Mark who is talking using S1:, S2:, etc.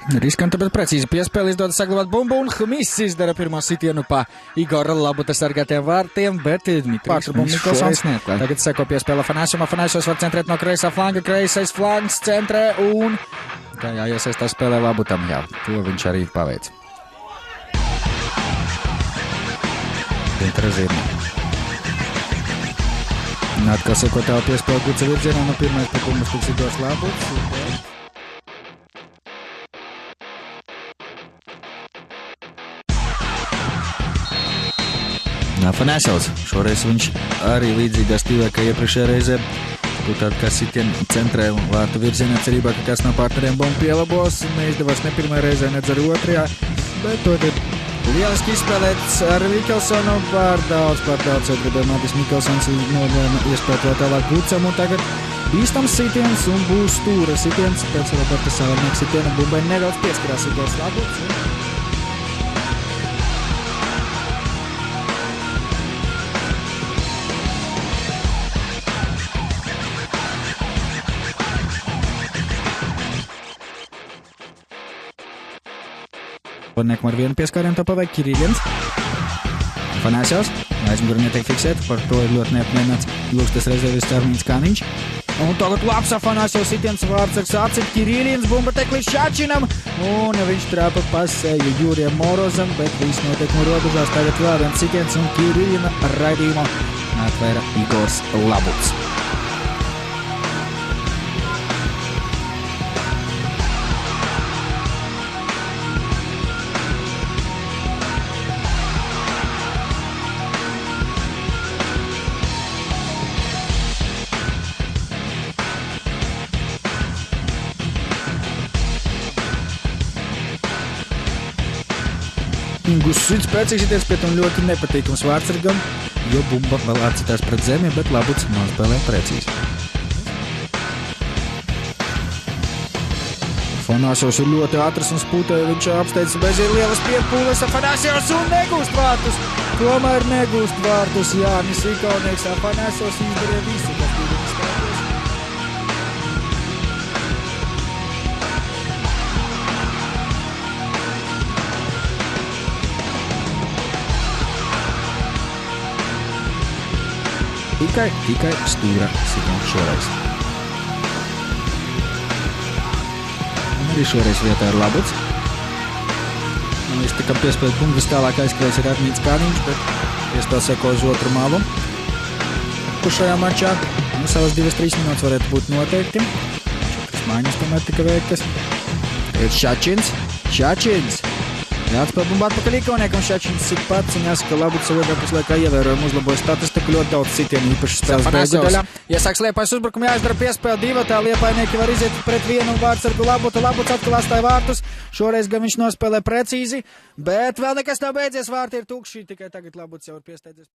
S1: Riskanti, bet precīzi piespēle izdodas saglabāt bumbu un Hmiss izdara pirmo sitienu pa Igora Labuta sargātiem vārtiem, bet Dmitrijs šoreiz neatklāja. Tagad seko piespēle Afanasjam. Afanasjos var centrēt no kreisā flanga, kreisais flangs centrē un tā jāiesaistās spēlē Labutam. Jā, to viņš arī paveic. Zintra. Atkal seko tālu piespēle Guca virzienā, no pirmais pa bumbas tiks Igors Labuts. Afanasjovs. Šoreiz viņš arī līdzīgā stīvā, kā iepriekšējā reizē. Tur tāda kā sitienu centrē un vārtu virzienā cerībā, ka kāds no partneriem bumbu pielabos. Neizdevās ne pirmajā reizē, nedz arī otrajā. Bet to ir lieliski izspēlēts ar Mikelsonu par daudz. Jo gribēja Matis Mikelsons nolēma iespēt vēl tālāk Gucam. Un tagad bīstams sitiens un būs stūra sitiens. Pēc Roberta Savarnieka sitiena bumbai nedaudz pieskarās Igors Labuts. Nekam ar vienu pieskārienu to paveikt Kirīļins. Afanasjovs. Aizmuguri netiek fiksēt, par to ir ļoti neapmierināts Lūgstas rezervists Armīns Kaniņš. Un tagad labs Afanasjovs sitiens vārdsargs atcīt Kirīļins, bumba tek līdz Šačinam. Un viņš trāpa pasēju Jūrijam Morozam, bet viss noteikumi robežās. Tagad vēl viens sitiens un Kirīļina raidījumu atvēra Igors Labuts. Gušs spēcīgs sitiens, pie tam ļoti nepatīkams vārdsargam, jo bumba vēl atcitās pret zemi, bet Labuts nospēlē precīzi. Afanasjovs ir ļoti ātrs un spūtē, viņš apsteidz bez ir lielas piepūles. Afanasjovs un negūst vārtus. Tomēr negūst vārtus Jānis Ikaunieks. Afanasjovs izdarīja visu, kas bija viņas spēkos. Tikai stūra sitiens šoreiz. Un arī šoreiz vietā ir Labuts. Viņš tikam piespēlēt bumbas tālāk aizkrējis ir Armīns Kaniņš, bet piespēl seko uz otru malu. Šajā mačā savas 2-3 minūtes varētu būt noteikti. 4 maiņas tomēr tika veiktas. Ir Šačins. Jāatspēl bumbu atpakaļ Ikauniekam, Šačins sit pats un jāsaka, ka Labuts savā puslaikā ievērojami uzlaboja statistiku, ļoti daudz sitienu īpaši spēles beigu daļā. Iesāks Liepājas uzbrukumu, jāizdara piespēle divatā, Liepājnieki var iziet pret vienu vārdsargu Labutu, Labuts atkal atstāja vārtus, šoreiz gan viņš nospēlē precīzi, bet vēl nekas nav beidzies, vārti ir tukši, tikai tagad Labuts jau ir piesteidzies.